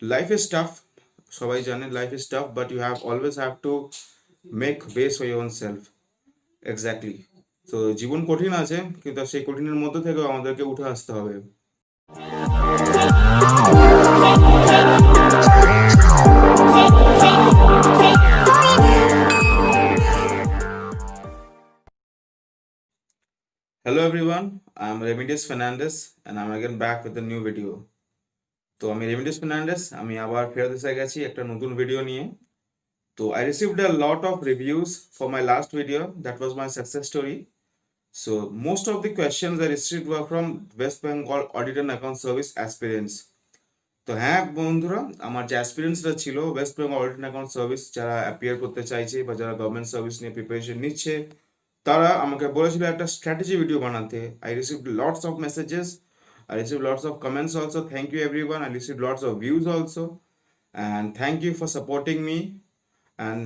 Life is tough, সবাই জানে life is tough, but you always have to make ways for your own self. Exactly. তো জীবন কঠিন আছে, কিন্তু সেই কঠিনের মধ্যে থেকেও আমাদেরকে উঠে আসতে হবে। Hello everyone, I'm Remedios Fernandez and I'm again back with a new video. তো আমি রেমিডিয়াস ফার্নান্ডেস, আমি আবার ফেরত এসে গেছি একটা নতুন ভিডিও নিয়ে। তো I received a lot of reviews for my last video, that was my success story. So most of the questions I received were from West Bengal Audit and Account Service aspirants. তো হ্যাঁ বন্ধুরা, আমার যে অ্যাসপিরেন্টসরা ছিল West Bengal audit and account service, যারা appear করতে চাইছে বা যারা গভর্নমেন্ট সার্ভিস নিয়ে প্রিপারেশন নিচ্ছে, তারা আমাকে বলেছিল একটা স্ট্র্যাটেজি ভিডিও বানাতে। I receive lots of messages, I received lots of comments also. Thank you everyone. I received lots of views also. And thank you for supporting me. And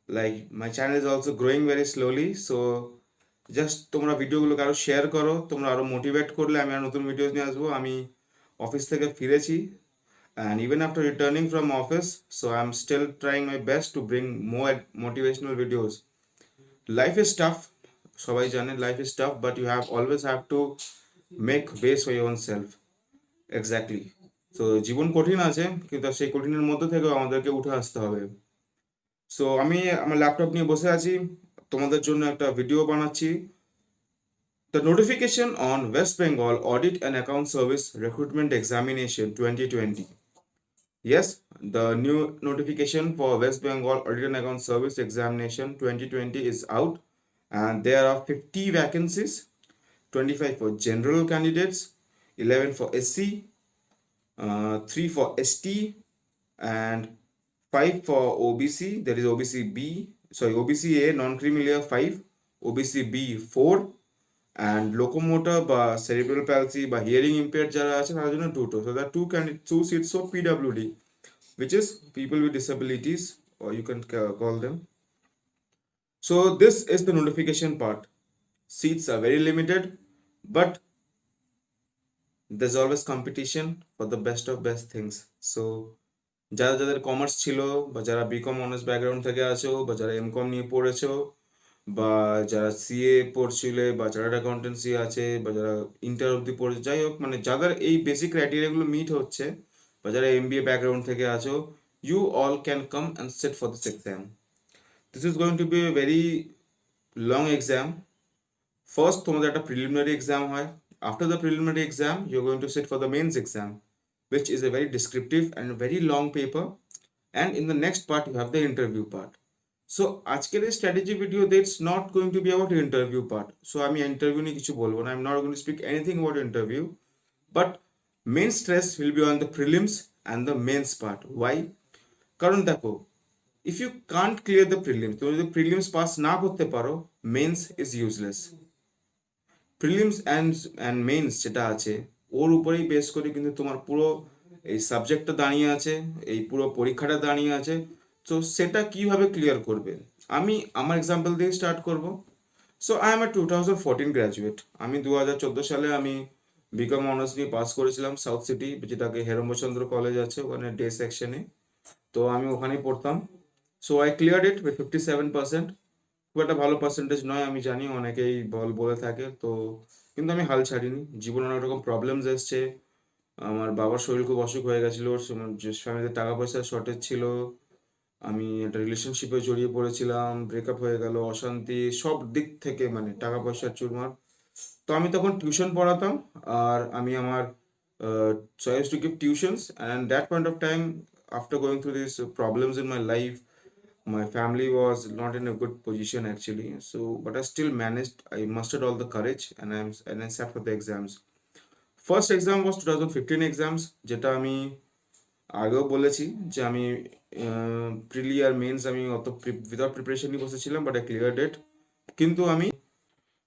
like my channel is also growing very slowly. So just তোমরা ভিডিওগুলোকে আরো share করো, তোমরা আরো motivate করলে আমি আর নতুন videos নিয়ে আসবো। আমি অফিস থেকে ফিরেছি, and even after returning from office, so I'm still trying my best to bring more motivational videos. Life is tough, সবাই জানে life is tough, but you always have to make ways for your own self. Exactly. তো জীবন কঠিন আছে, কিন্তু সেই কঠিনের মধ্যে থেকেও আমাদেরকে উঠে আসতে হবে। সো আমি আমার ল্যাপটপ নিয়ে বসে আছি, তোমাদের জন্য একটা ভিডিও বানাচ্ছি। The notification on West Bengal Audit and Account Service Recruitment Examination 2020. Yes, the new notification for West Bengal Audit and Account Service Examination 2020 is out, and there are 50 vacancies, 25 for general candidates, 11 for SC, 3 for ST, and 5 for OBC. There is OBC A non-creamy layer 5, OBC B 4, and locomotor বা cerebral palsy বা hearing impaired যারা আছে তাদের জন্য 2 so there are two seats for PWD, which is people with disabilities, or you can call them. So this is the notification part. Seats are very limited, but there's always competition for the best of best things. So যারা যাদের commerce ছিল, বা যারা BCom honours background থেকে আছো, বা যারা MCom নিয়ে পড়েছো, বা যারা সিএ পড়ছিলে, বা চার্টার্ড অ্যাকাউন্টেন্সি আছে, বা যারা ইন্টার অব্দি পড়েছে, যাই হোক, মানে যাদের এই বেসিক ক্রাইটেরিয়াগুলো মিট হচ্ছে, বা যারা এমবিএ ব্যাকগ্রাউন্ড থেকে আছো, you all can come and sit for this exam. This is going to be a very long exam. First তোমাদের একটা প্রিলিমিনারি এক্সাম হয়, after the preliminary exam you're going to sit for the mains exam, which is a very descriptive and very long paper, and in the next part you have the interview part. So আজকের এই strategy video, that's not going to be about interview part. So আমি interview নিয়ে কিছু বলবো না, I'm not going to speak anything about interview, but main stress will be on the prelims and the mains part. Why? কারণ দেখো, if you can't clear the prelims, তুমি যদি prelims pass না করতে পারো, mains is useless. Prelims and means যেটা আছে, ওর উপরেই বেস করে কিন্তু তোমার পুরো এই সাবজেক্টটা দাঁড়িয়ে আছে, এই পুরো পরীক্ষাটা দাঁড়িয়ে আছে। তো সেটা কিভাবে ক্লিয়ার করবে, আমি আমার এক্সাম্পল দিয়ে স্টার্ট করব। So I M A 2014 graduate. আমি 2014 সালে আমি বিকম অনার্স নিয়ে পাস করেছিলাম সাউথ সিটি, যেটাকে হেরম্বচন্দ্র কলেজ আছে ওখানে ডে সেকশনে। তো আমি ওখানেই পড়তাম। So I cleared it with 57%। খুব একটা ভালো পার্সেন্টেজ নয়, আমি জানি, অনেকেই বলে থাকে। তো কিন্তু আমি হাল ছাড়িনি। জীবনে অনেক রকম প্রবলেমস এসছে। আমার বাবার শরীর খুব অসুখ হয়ে গেছিলো, ফ্যামিলিতে টাকা পয়সার শর্টেজ ছিল, আমি একটা রিলেশনশিপে জড়িয়ে পড়েছিলাম, ব্রেকআপ হয়ে গেল, অশান্তি সব দিক থেকে, মানে টাকা পয়সার চুরমার। তো আমি তখন টিউশন পড়াতাম, আর আমি আমার choice to give tuitions, and that point of time, after going through this problems in my life, my family was not in a good position actually, so but I still managed. I mustered all the courage, and I sat for the exams. First exam was 2015 exams, যেটা আমি আগেও বলেছি যে আমি প্রিলি আর men's আমি অত without প্রিপারেশনই বসেছিলাম, but I ক্লিয়ারড ইট। কিন্তু আমি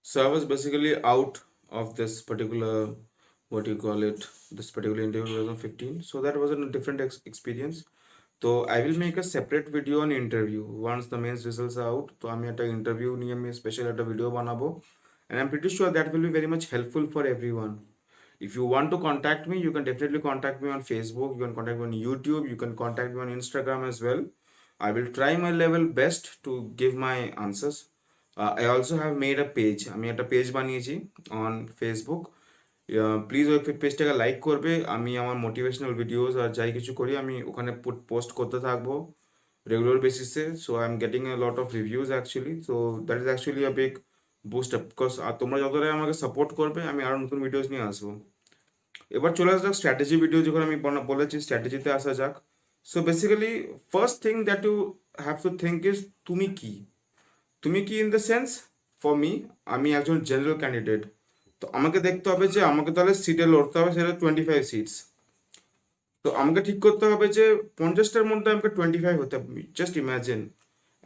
so I was basically out of this particular, what you call it, this particular interview in 2015, so that was a different experience. তো I will make a separate video on interview once the mains results out. তো আমি একটা interview নিয়ে আমি special একটা video বানাবো, and I am pretty sure that will be very much helpful for everyone. If you want to contact me, you can definitely contact me on Facebook, you can contact me on YouTube, you can contact me on Instagram as well. I will try my level best to give my answers. I also have made a page. আমি একটা page বানিয়েছি on Facebook. Please ওই পেজটাকে like করবে। আমি আমার motivational videos আর যাই কিছু করি আমি ওখানে পোস্ট করতে থাকবো রেগুলার বেসিসে। So I am getting a lot of reviews actually, so that is actually a big boost up, because তোমরা যতটাই আমাকে সাপোর্ট করবে আমি আরও নতুন ভিডিওস নিয়ে আসবো। এবার চলে আসা যাক স্ট্র্যাটেজি ভিডিও, যখন আমি বলেছি স্ট্র্যাটেজিতে আসা যাক। So basically first thing that you have to think is তুমি কি। তুমি কি in the sense, for me, আমি একজন জেনারেল ক্যান্ডিডেট, তো আমাকে দেখতে হবে যে আমাকে তাহলে সিটে লড়তে হবে, সেটা 25 সিটস। তো আমাকে ঠিক করতে হবে যে 50টার মধ্যে আমাকে 25 হতে হবে। জাস্ট ইম্যাজিন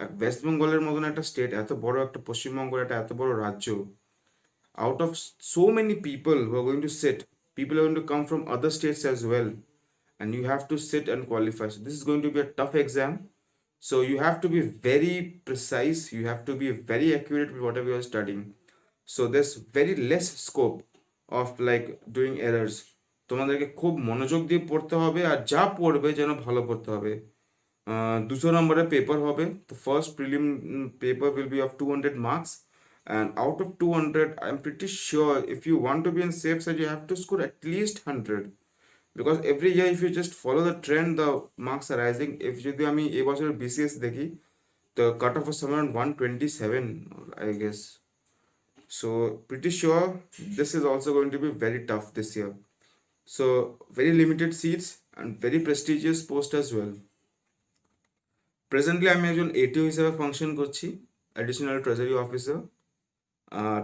এক ওয়েস্ট বেঙ্গলের মতন একটা স্টেট, এত বড় একটা পশ্চিমবঙ্গের একটা এত বড় রাজ্য, out of so many people who are going to sit, people are going to come from other states as well, and you have to sit and qualify. So this is going to be a tough exam. So you have to be very precise, you have to be very accurate with whatever you are studying. So there's very less scope of like doing errors. তোমাদেরকে খুব মনোযোগ দিয়ে পড়তে হবে, আর যা পড়বে যেন ভালো পড়তে হবে। 200 নম্বরের পেপার হবে। The first prelim paper will be of 200 marks, and out of 200 I'm pretty sure if you want to be in safe side you have to score at least 100, because every year if you just follow the trend the marks are rising. If যদি আমি এই বছরের BCS দেখি, the cutoff was somewhere around 127 I guess. So pretty sure this is also going to be very tough this year. So very limited seats and very prestigious post as well. Presently আমি একজন এটিও হিসেবে function করছি, additional treasury officer.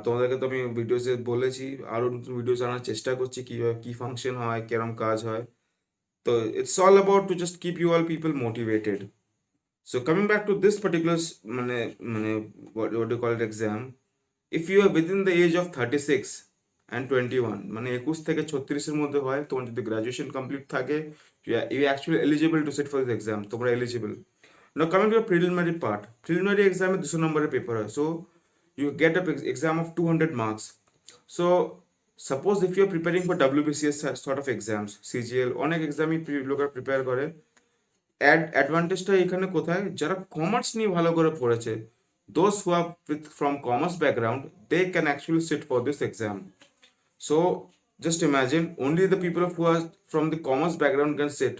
তোমাদেরকে তো আমি ভিডিওসে বলেছি, আরও নতুন ভিডিওস আনার চেষ্টা করছি কীভাবে কী ফাংশন হয়, কেরম কাজ হয়। তো it's all about to just keep you all people motivated. So coming back to this particular মানে মানে what do you call it exam, if you are within the age of 36 and 21, মানে 21 থেকে 36-এর মধ্যে হয়, তোমার যদি গ্র্যাজুয়েশন কমপ্লিট থাকে, you are actually eligible to sit for this exam, তোমরা eligible. Now coming to the preliminary part, preliminary exam এ 200 নম্বরের paper হয়, so you get a exam of 200 marks. So suppose if you are preparing for WBCS sort of exams, CGL অনেক এক্সামই লোকেরা prepare করে। অ্যাডভান্টেজটা এখানে কোথায়, যারা commerce নিয়ে ভালো করে পড়েছে, those who are from commerce background, they can actually sit for this exam. So just imagine only the people who are from the commerce background can sit.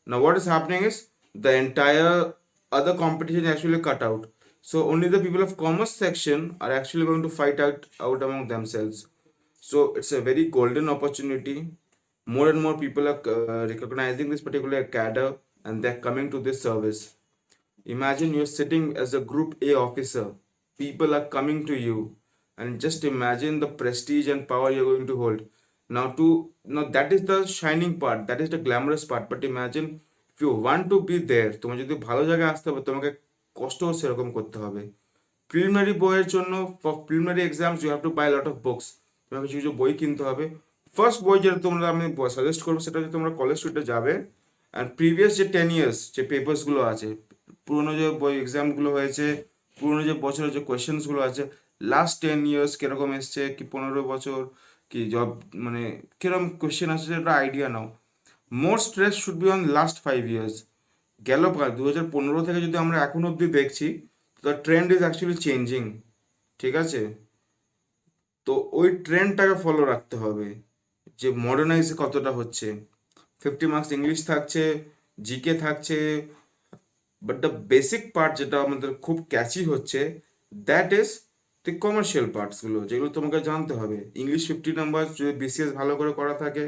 Now what is happening is the entire other competition is actually cut out. So only the people of commerce section are actually going to fight out among themselves. So it's a very golden opportunity. More and more people are recognizing this particular cadre and they're coming to this service. Imagine you're sitting as a Group A officer. People are coming to you, and just imagine the prestige and power you're going to hold. Now that is the shining part, that is the glamorous part. But imagine if you want to be there, তোমার যদি ভালো জায়গায় আসতে হবে তোমাকে কষ্টও সেরকম করতে হবে। প্রিলিমিনারি বইয়ের জন্য, for preliminary exams you have to buy lot of books, তোমাকে কিছু কিছু বই কিনতে হবে। ফার্স্ট বই যেটা তোমরা আমি সাজেস্ট করবো সেটা হচ্ছে তোমরা কলেজ স্ট্রিটে যাবে, অ্যান্ড প্রিভিয়াস যে 10 years যে পেপার্সগুলো আছে, পুরোনো যে বই এক্সামগুলো হয়েছে, পুরোনো যে বছরের যে কোয়েশ্চেন্সগুলো আছে, লাস্ট 10 years কিরকম এসছে, কি 15 বছর কি জব মানে কিরকম কোয়েশ্চেন আছে সেটা idea now. More stress should be on last 5 years। গেল 2015 থেকে যদি আমরা এখন অবধি দেখছি, the trend is actually changing, ঠিক আছে? তো ওই ট্রেন্ডটাকে ফলো রাখতে হবে যে মডার্নাইজ কতটা হচ্ছে। 50 মার্কস ইংলিশ থাকছে, জিকে থাকছে, বাট দ্য বেসিক পার্ট যেটা আমাদের খুব ক্যাচি হচ্ছে, দ্যাট ইজ দি কমার্শিয়াল পার্টসগুলো, যেগুলো তোমাকে জানতে হবে। ইংলিশ 50 নাম্বার যদি BCS ভালো করে করা থাকে,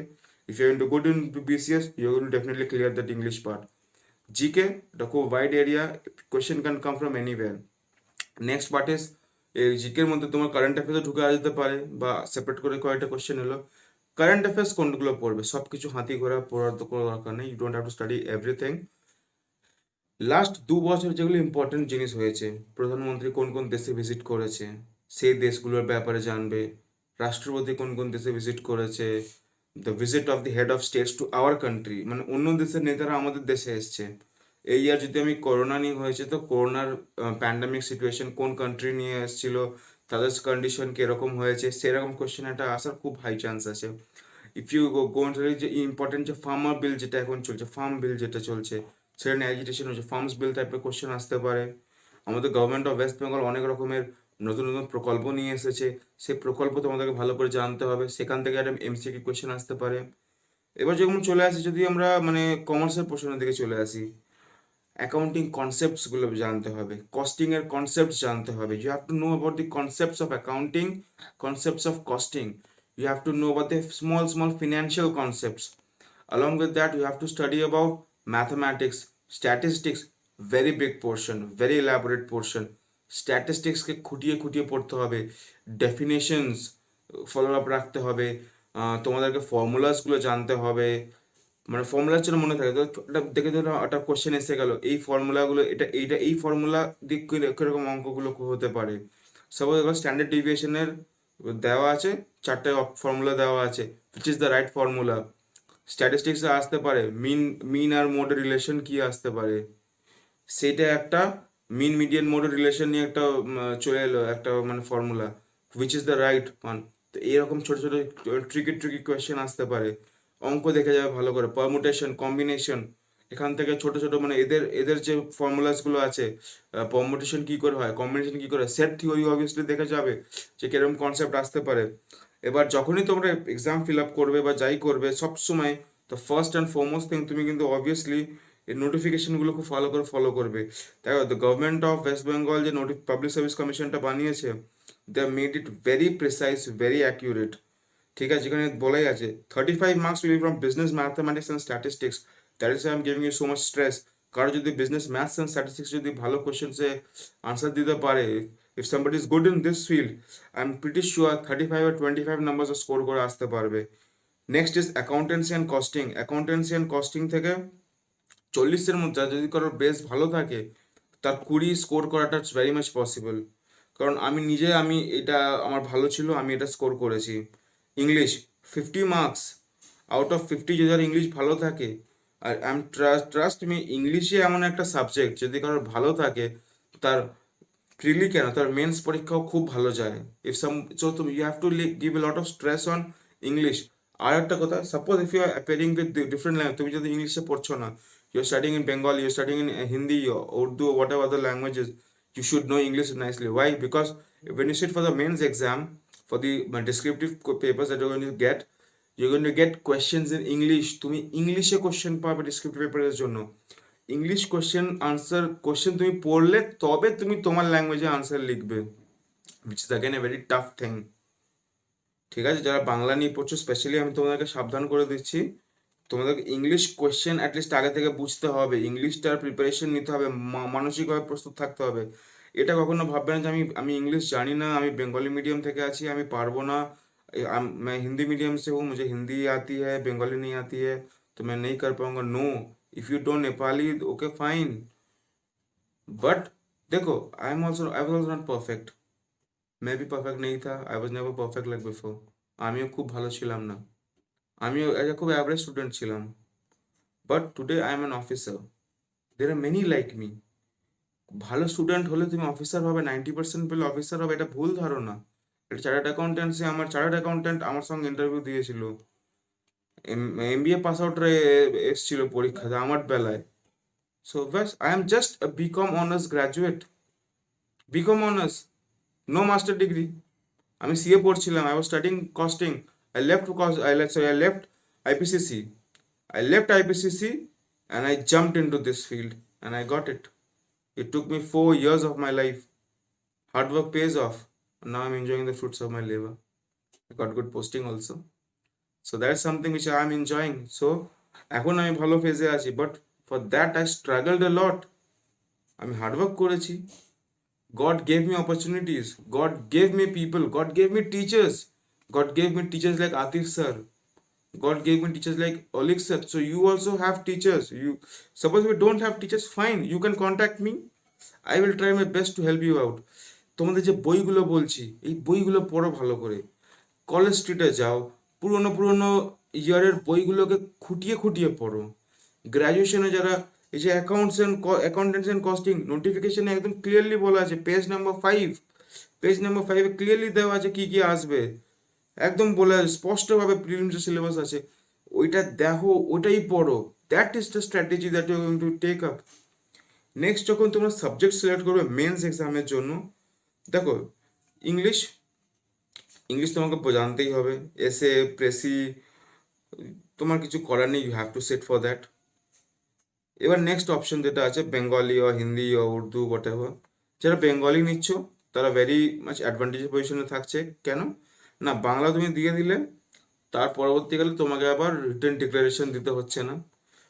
if you to good in BCS you will definitely clear that English part. GK, এটা খুব wide area, question can come from anywhere. Next part is এই জিকের মধ্যে তোমার কারেন্ট অ্যাফেয়ার্সে ঢুকে যেতে পারে, বা সেপারেট করে কয়েকটা কোয়েশ্চেন এলো। কারেন্ট অ্যাফেয়ার্স কোনগুলো পড়বে, সব কিছু হাতি ঘোরা পড়ার তো কোনো দরকার নেই, you don't have to study everything. Last 2 বছর যেগুলো ইম্পর্টেন্ট জিনিস হয়েছে, প্রধানমন্ত্রী কোন কোন দেশে ভিজিট করেছে সেই দেশগুলোর ব্যাপারে জানবে, রাষ্ট্রপতি কোন কোন দেশে ভিজিট করেছে, the visit of the head of states to our country, মানে অন্য দেশের নেতারা আমাদের দেশে এসছে। এই ইয়ার যদি আমি করোনা নিয়ে হয়েছে, তো করোনার প্যান্ডামিক সিচুয়েশন কোন কান্ট্রি নিয়ে এসেছিল, তাদের কন্ডিশন কীরকম হয়েছে, সেরকম কোয়েশ্চেন একটা আসার খুব হাই চান্স আছে। ইফ ইউ গো ইনটু যে ইম্পর্টেন্ট যে ফার্মার বিল যেটা এখন চলছে, ফার্ম বিল যেটা চলছে, সেটা নিয়ে অ্যাজিটেশন হচ্ছে, ফার্মস বিল টাইপের কোশ্চেন আসতে পারে। আমাদের গভর্নমেন্ট অফ ওয়েস্ট বেঙ্গল অনেক রকমের নতুন নতুন প্রকল্প নিয়ে এসেছে, সেই প্রকল্প তোমাদেরকে ভালো করে জানতে হবে, সেখান থেকে একটা এমসিকিউ কোশ্চেন আসতে পারে। এবার যখন চলে আসি, যদি আমরা মানে কমার্সের পোর্শনের দিকে চলে আসি, অ্যাকাউন্টিং কনসেপ্টসগুলো জানতে হবে, কস্টিংয়ের কনসেপ্টস জানতে হবে। You have to know about the concepts of accounting, concepts of costing. You have to know about the small financial concepts. Along with that, you have to study about mathematics, statistics, very big portion, very elaborate portion. Statistics কে খুঁটিয়ে খুঁটিয়ে পড়তে হবে, definitions follow up রাখতে হবে, তোমাদেরকে ফর্মুলাসগুলো জানতে হবে, মানে ফর্মুলার জন্য মনে থাকে তো এটা দেখে ধরো একটা কোশ্চেন এসে গেল, এই ফর্মুলাগুলো এই ফর্মুলা দিয়ে কিরকম অঙ্কগুলো হতে পারে। সাপোজ এবার স্ট্যান্ডার্ড ডিভিয়েশনের দেওয়া আছে, চারটে ফর্মুলা দেওয়া আছে, which is the right formula. স্ট্যাটিস্টিক্সে আসতে পারে মিন আর মোডের রিলেশন কি আসতে পারে, সেটা একটা মিন মিডিয়ান মোডের রিলেশন নিয়ে একটা চলে এলো একটা মানে formula, which is the right one. তো এইরকম ছোট ছোট ট্রিকি কোয়েশ্চেন আসতে পারে। অঙ্ক দেখে যাবে ভালো করে, পারমুটেশন, কম্বিনেশন, এখান থেকে ছোট ছোট মানে এদের এদের যে ফর্মুলাসগুলো আছে, পারমুটেশন কি করে হয়, কম্বিনেশন কি করে, সেট থিওরি অবভিয়াসলি দেখে যাবে যে কিরকম কনসেপ্ট আসতে পারে। এবার যখনই তোমরা এক্সাম ফিল আপ করবে বা যাই করবে, সবসময় তো ফার্স্ট অ্যান্ড ফরমোস্ট থিং তুমি কিন্তু অবভিয়াসলি এই নোটিফিকেশনগুলো খুব ফলো করবে। তাই the government of West Bengal যে পাবলিক সার্ভিস কমিশনটা বানিয়েছে, they made it very precise, very accurate. ঠিক আছে, যেখানে বলাই আছে 35 marks will be from business, mathematics and statistics. That is I am giving you so much stress. কারো যদি বিজনেস ম্যাথস অ্যান্ড স্ট্যাটিস্টিক্স যদি ভালো কোয়েশ্চেন্সে আনসার দিতে পারে, if somebody is good in this field, I'm pretty sure 35 or 25 numbers score করে আসতে পারবে। Next is accountancy and costing. Accountancy and costing থেকে 40-এর মধ্যে যদি কারোর বেস ভালো থাকে, তার 20 স্কোর করাটা ভেরি মাচ পসিবল। কারণ আমি এটা আমার ভালো ছিল, আমি এটা স্কোর করেছি। ইংলিশ 50 মার্কস আউট অফ 50 যদি আর ইংলিশ ভালো থাকে, আর আই এম ট্রাস্ট মি, ইংলিশে এমন একটা সাবজেক্ট যদি কারোর ভালো থাকে, তার প্রিলি কেন, তার মেন্স পরীক্ষাও খুব ভালো যায়। ইফ সাম সো তুমি you have to give a lot of stress on English. আর একটা কথা, suppose if you are appearing with different language, তুমি যদি ইংলিশে পড়ছো না, you are studying in Bengal, you are studying in Hindi, Urdu, whatever the languages, you should know English nicely. Why? Because when you sit for the mains exam, for the descriptive papers that you're going to get questions in English. তুমি ইংলিশে question পাবে descriptive পেপারের জন্য। English question তুমি পড়লে তবে তুমি তোমার ল্যাঙ্গুয়েজে আনসার লিখবে, which is again a very tough thing. ঠিক আছে, যারা বাংলা নিয়ে পড়ছো স্পেশালি আমি তোমাদেরকে সাবধান করে দিচ্ছি, তোমাদেরকে ইংলিশ কোয়েশ্চেন অ্যাটলিস্ট আগে থেকে বুঝতে হবে, ইংলিশটার প্রিপারেশন নিতে হবে, মানসিকভাবে প্রস্তুত থাকতে হবে। এটা কখনো ভাববে না যে আমি ইংলিশ জানি না, আমি বেঙ্গলি মিডিয়াম থেকে আছি, আমি পারবো না, मैं हिंदी मीडियम से हूँ, मुझे हिंदी आती है, बंगाली नहीं आती है, तो मैं नहीं कर पाऊंगा। No, if you don't Nepali, okay fine, but देखो I was also not perfect. मैं भी परफेक्ट नहीं था, I was never perfect like before. আমিও খুব ভালো ছিলাম না, আমিও একটা খুব অ্যাভারেজ স্টুডেন্ট ছিলাম। But today I am an officer, there are many like me. ভালো স্টুডেন্ট হলে তুমি অফিসার হবে, 90% পেলে অফিসার হবে, এটা ভুল ধারণা। এটা চার্টার্ড অ্যাকাউন্টেন্ট আমার সঙ্গে ইন্টারভিউ দিয়েছিল, এমবিএ পাস আউট এসেছিল পরীক্ষাতে আমার বেলায়। সো ব্যাস, I am just a BCom honours graduate, BCom honours, no master degree. আমি সিএ পড়ছিলাম, I was studying costing, I left IPCC. I left IPCC and I jumped into this field and I got it. It took me 4 years of my life. Hard work pays off. And now I'm enjoying the fruits of my labor. I got good posting also. So that's something which I'm enjoying. So এখন আমি ভালো ফেজে আছি, but for that I struggled a lot. আমি hard work করেছি। God gave me opportunities. God gave me people. God gave me teachers. God gave me teachers like Atif sir. God gave me teachers like Olik sir. So you also have teachers. You suppose we don't have teachers, fine. You can contact me. I will try my best to help you out. তোমাদের যে বইগুলো বলছি, এই বইগুলো পড়ো ভালো করে। College স্ট্রিটে যাও, পুরনো ইয়ারের বইগুলোকে খুঁটিয়ে খুঁটিয়ে পড়ো। গ্র্যাজুয়েশনে যারা এই যে অ্যাকাউন্টেন্সি অ্যান্ড কস্টিং নোটিফিকেশনে একদম ক্লিয়ারলি বলা আছে, পেজ নাম্বার 5 ক্লিয়ারলি দেওয়া আছে কি কি আসবে। একদম বলে স্পষ্টভাবে প্রিলিমস যে সিলেবাস আছে ওইটা দেখো, ওটাই পড়ো। That is the strategy that you going to take up. Next যখন তোমরা সাবজেক্ট সিলেক্ট করবে মেন্স এক্সামের জন্য, দেখো ইংলিশ, ইংলিশ তোমাকে জানতেই হবে। এসে প্রেসি তোমার কিছু করার নেই, you have to set for that. এবার নেক্সট অপশন যেটা আছে বেঙ্গলি ও হিন্দি ও উর্দু হোয়াট এভার, যারা বেঙ্গলি নিচ্ছ তারা ভেরি মাচ অ্যাডভান্টেজ পজিশনে থাকছে। কেন না, বাংলা তুমি দিয়ে দিলে তার পরবর্তীকালে তোমাকে আবার रिटर्न डिक्लेरेशन देते হচ্ছে না।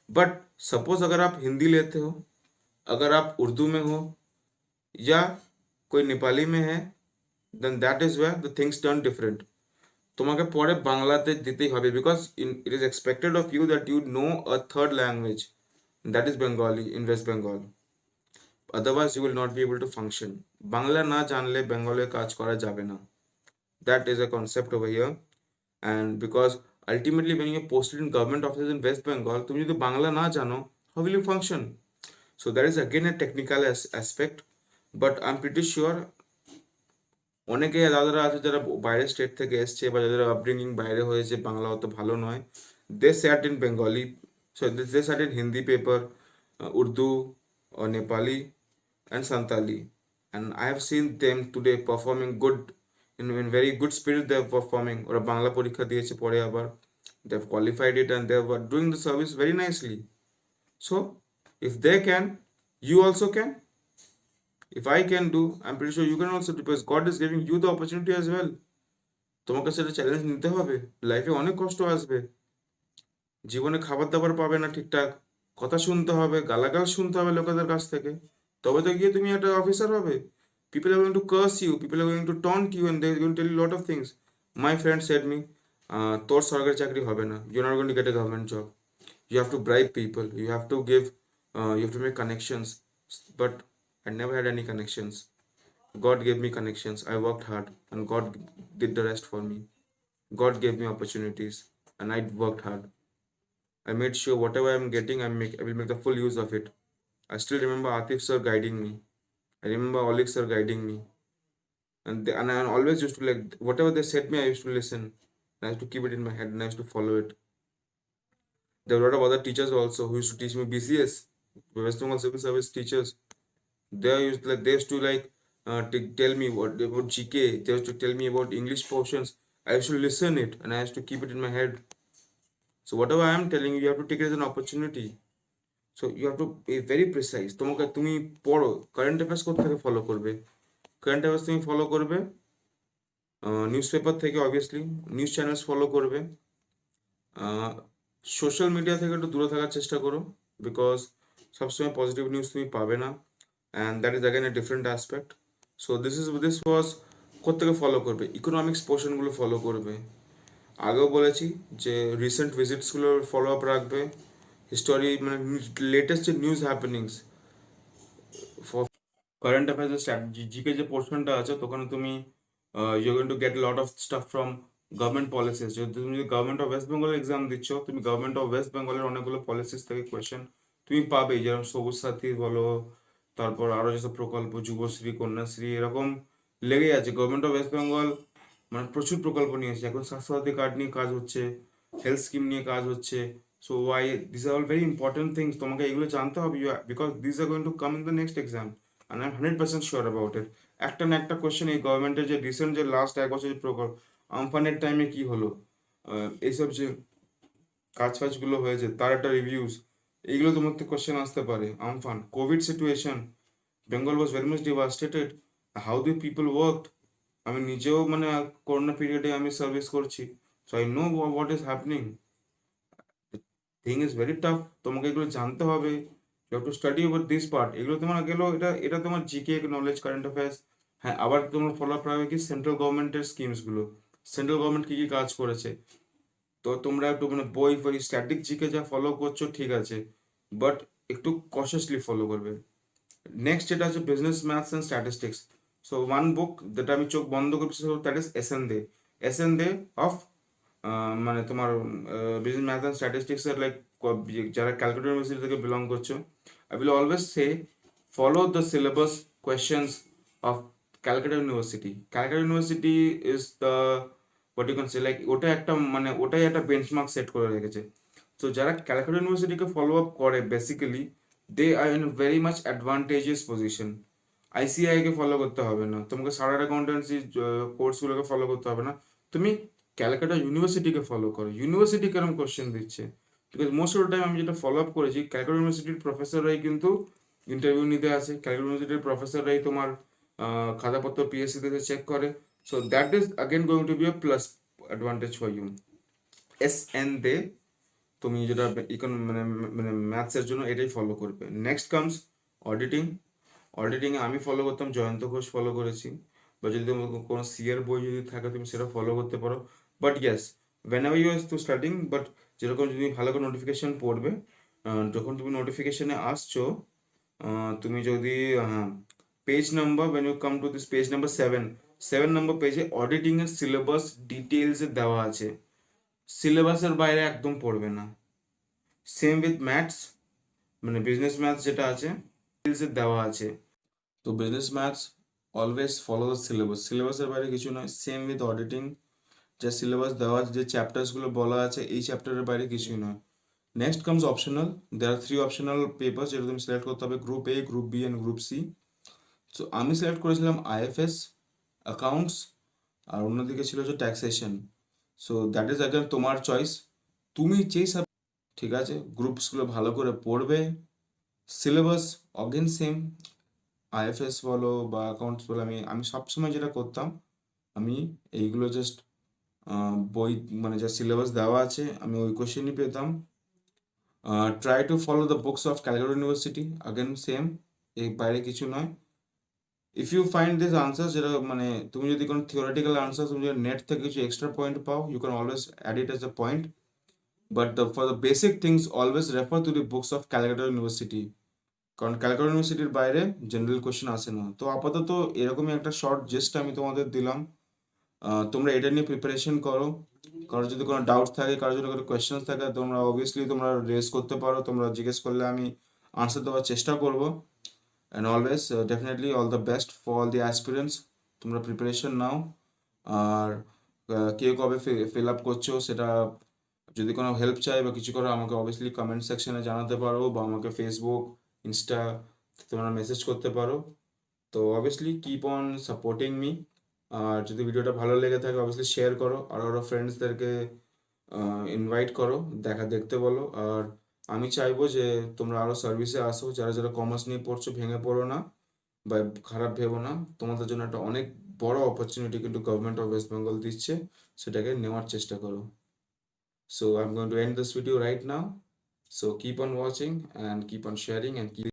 बट सपोज अगर आप हिंदी लेते हो, अगर आप उर्दू में हो या कोई नेपाली में है, then that is where the things turn different. তোমাকে পরে বাংলাতে দিতেই হবে, because it is expected of you that you know a third language, that is Bengali in West Bengal. Otherwise you will not be able to function. Bangla না জানলে বেঙ্গলে কাজ করা যাবে না। That is a concept over here. and because ultimately when you're posted in government offices in West Bengal, তুমি যদি বাংলা না জানো, how will you function? So that is again a technical aspect, but I'm pretty sure অনেকে যারা আছে যারা বাইরের state থেকে এসছে বা যাদের আপব্রিঙ্গিং বাইরে হয়েছে, বাংলা অত ভালো নয়, they sat in Bengali, so they sat in Hindi paper, Urdu or Nepali and Santali, and I have seen them today performing good, in very good spirit they are performing। ওরা বাংলা পরীক্ষা দিয়েছে পরে আবার they have qualified it and they are doing the service very nicely। So if they can, you also can। if I can do, I'm pretty sure you can also do, because God is giving you the opportunity as well। তোমাকে সেটা challenge নিতে হবে। লাইফে অনেক কষ্ট আসবে, জীবনে খাবার দাবার পাবে না ঠিকঠাক, কথা শুনতে হবে, গালাগাল শুনতে হবে লোকেদের কাছ থেকে, তবে তো গিয়ে তুমি একটা অফিসার হবে। People are going to curse you, people are going to taunt you, and they are going to tell you lot of things. My friend said me, তোর সরকারি চাকরি হবে না, you are not going to get a government job, you have to bribe people, you have to give, you have to make connections। But I never had any connections, God gave me connections, I worked hard and God did the rest for me। God gave me opportunities and I worked hard, I made sure whatever I'm getting, I will make the full use of it। I still remember Atif sir guiding me, I remember Oleg sir guiding me, and I always used to, like, whatever they said me, I used to listen, I used to keep it in my head and I used to follow it। There were a lot of other teachers also who used to teach me BCS, West Bengal Civil Service teachers। They used to like tell me what about GK. They used to tell me about English portions. I used to listen it and I used to keep it in my head। So whatever I am telling you, you have to take it as an opportunity। So you have to be very precise। তোমাকে তুমি পড়ো, current affairs কোথা থেকে follow করবে? Current affairs তুমি follow করবে news paper থেকে, obviously news channels follow করবে। সোশ্যাল মিডিয়া থেকে একটু দূরে থাকার চেষ্টা করো, বিকজ সবসময় পজিটিভ নিউজ তুমি পাবে না, and that is again a different aspect. So this was কোথেকে ফলো করবে, ইকোনমিক্স পোর্শনগুলো ফলো করবে। আগেও বলেছি যে রিসেন্ট ভিজিটসগুলো ফলো আপ রাখবে, হিস্টোরি মানে লেটেস্ট যে news happenings for current affairs GK যে পোর্শনটা আছে, তখন তুমি you going to get lot of stuff from government policies. যদি তুমি গভর্নমেন্ট অফ ওয়েস্ট বেঙ্গলের এক্সাম দিচ্ছ, তুমি গভর্নমেন্ট অফ ওয়েস্ট বেঙ্গলের অনেকগুলো পলিসিস থেকে কোয়েশ্চেন তুমি পাবেই, যেরকম সবুজ সাথী বলো, তারপর আরও যেসব প্রকল্প যুবশ্রী, কন্যাশ্রী, এরকম লেগেই আছে। গভর্নমেন্ট অফ ওয়েস্ট বেঙ্গল মানে প্রচুর প্রকল্প নিয়েছে, এখন স্বাস্থ্যসাথী কার্ড নিয়ে কাজ হচ্ছে, হেলথ স্কিম নিয়ে কাজ হচ্ছে। So why this are all very important things, তোমাকে এগুলো জানতে হবে, because this are going to come in the next exam, and I'm 100% sure about it। একটা না একটা কোয়েশ্চেন এই গভর্নমেন্টের যে রিসেন্ট যে লাস্ট এক বছর যে প্রকল্প আমফানের টাইমে কি হলো, এইসব যে কাজ ফাজগুলো হয়েছে তার একটা রিভিউস, এইগুলো তোমার থেকে কোয়েশ্চেন আসতে পারে। Amphan, covid situation, Bengal was very much devastated, how do people worked. আমি নিজেও মানে করোনা পিরিয়ডে আমি সার্ভিস করছি, so I know what is happening. Thing is very tough, তোমাকে এগুলো জানতে হবে, you have to study over this part. এগুলো তোমার গেলো, এটা এটা তোমার জিকে নলেজ, কারেন্ট অ্যাফেয়ার্স। হ্যাঁ, আবার তোমার ফলো আপ রাখবে কি সেন্ট্রাল গভর্নমেন্টের স্কিমসগুলো, সেন্ট্রাল গভর্নমেন্ট কী কী কাজ করেছে। তো তোমরা একটু মানে বই ফই স্ট্যাটিক জিকে যা ফলো করছো ঠিক আছে, বাট একটু কশাসলি ফলো করবে। নেক্সট যেটা আছে business maths and statistics. So one book যেটা আমি চোখ বন্ধ করে that is S N De, S N De of মানে তোমার বিজনেস ম্যাথ অ্যান্ড স্ট্যাটিস্টিক্সের লাইক যারা ক্যালকাটা ইউনিভার্সিটি থেকে বিলং করছো, I will always say follow the syllabus questions of Calcutta university. Calcutta university is the what you can say like ওটা একটা মানে ওটাই একটা বেঞ্চমার্ক সেট করে রেখেছে। তো যারা ক্যালকাটা ইউনিভার্সিটিকে ফলো আপ করে basically they are in very much advantageous position. আইসিআইকে ফলো করতে হবে না, তোমাকে সার্টার্ড অ্যাকাউন্টেন্সি কোর্সগুলোকে ফলো করতে হবে না, তুমি ক্যালকাটা ইউনিভার্সিটিকে ফলো করো। ইউনিভার্সিটি কেরম কোশ্চেন দিচ্ছে, because most of the time আমি যেটা ফলো আপ করেছি ক্যালকাটা ইউনিভার্সিটির প্রফেসররাই কিন্তু ইন্টারভিউ নিতে আসে, ক্যালকাটা ইউনিভার্সিটির প্রফেসররাই তোমার খাতাপত্র পিএসসিতে চেক করে। So that is again going to be a plus advantage for you. এস এন দে তুমি যেটা মানে মানে ম্যাথসের জন্য এটাই ফলো করবে। Next comes auditing. অডিটিংয়ে আমি ফলো করতাম জয়ন্ত ঘোষ ফলো করেছি, বা যদি তোমার কোনো সিএর বই যদি থাকে তুমি সেটা ফলো করতে পারো। But yes whenever you are to starting, but যেরকম যদি ভালো করে নোটিফিকেশন পড়বে, যখন তুমি নোটিফিকেশনে আসছো তুমি যদি page number when you come to this page number 7 নম্বর পেজে অডিটিংয়ের সিলেবাস ডিটেলসে দেওয়া আছে, সিলেবাসের বাইরে একদম পড়বে না। সেম উইথ ম্যাথস, মানে বিজনেস ম্যাথস যেটা আছে ডিটেলসে দেওয়া আছে। তো business maths always follow the syllabus, সিলেবাসের বাইরে কিছু নয়। সেম উইথ অডিটিং, যে সিলেবাস দেওয়া আছে, যে চ্যাপ্টার্সগুলো বলা আছে এই চ্যাপ্টারের বাইরে কিছুই নয়। Next comes optional. There are 3 optional paper যেটা তুমি সিলেক্ট করতে হবে, group A, group B and group C. So আমি সিলেক্ট করেছিলাম আইএফএস, অ্যাকাউন্টস, আর অন্যদিকে ছিল যে taxation. So that is again তোমার চয়েস, তুমি যেই সব, ঠিক আছে। গ্রুপসগুলো ভালো করে পড়বে, সিলেবাস অগেন সেম, আইএফএস বলো বা অ্যাকাউন্টস বলো। আমি আমি সবসময় যেটা করতাম, আমি এইগুলো জাস্ট বই মানে যা সিলেবাস দেওয়া আছে আমি ওই কোশ্চেনই পেতাম। Try to follow the books of Calcutta university, again same, এর বাইরে কিছু নয়। If you find this answer, যেটা মানে তুমি যদি কোনো থিওরিটিক্যাল আনসার তুমি যদি নেট থেকে কিছু এক্সট্রা পয়েন্ট পাও, you can always add it as a point, but for the basic things always refer to the books of Calcutta university, কারণ ক্যালকাটা ইউনিভার্সিটির বাইরে জেনারেল কোশ্চেন আসে না। তো আপাতত এরকমই একটা শর্ট জেস্ট আমি তোমাদের দিলাম, তোমরা এটা নিয়ে প্রিপারেশন করো। কারোর যদি কোনো ডাউটস থাকে, কারোর যদি কোনো কোয়েশ্চেন্স থাকে, তোমরা অবভিয়াসলি তোমরা রেজ করতে পারো, তোমরা জিজ্ঞেস করলে আমি আনসার দেওয়ার চেষ্টা করবো। And always definitely all the best for all the aspirants, তোমরা প্রিপারেশন নাও। আর কে কবে ফিল আপ করছো সেটা, যদি কোনো হেল্প চাই বা কিছু করো আমাকে অবভিয়াসলি কমেন্ট সেকশনে জানাতে পারো, বা আমাকে ফেসবুক, ইনস্টা তোমরা মেসেজ করতে পারো। তো obviously keep on supporting me. আর যদি ভিডিওটা ভালো লেগে থাকে অবভিয়াসলি শেয়ার করো, আর আরও ফ্রেন্ডসদেরকে ইনভাইট করো, দেখতে বলো। আর আমি চাইবো যে তোমরা আরও সার্ভিসে আসো, যারা যারা কমার্স নিয়ে পড়ছো ভেঙে পড়ো না বা খারাপ ভেবো না, তোমাদের জন্য একটা অনেক বড় অপরচুনিটি কিন্তু গভর্নমেন্ট অফ ওয়েস্ট বেঙ্গল দিচ্ছে, সেটাকে নেওয়ার চেষ্টা করো। So I'm going to end this video right now. So keep on watching and keep on sharing and keep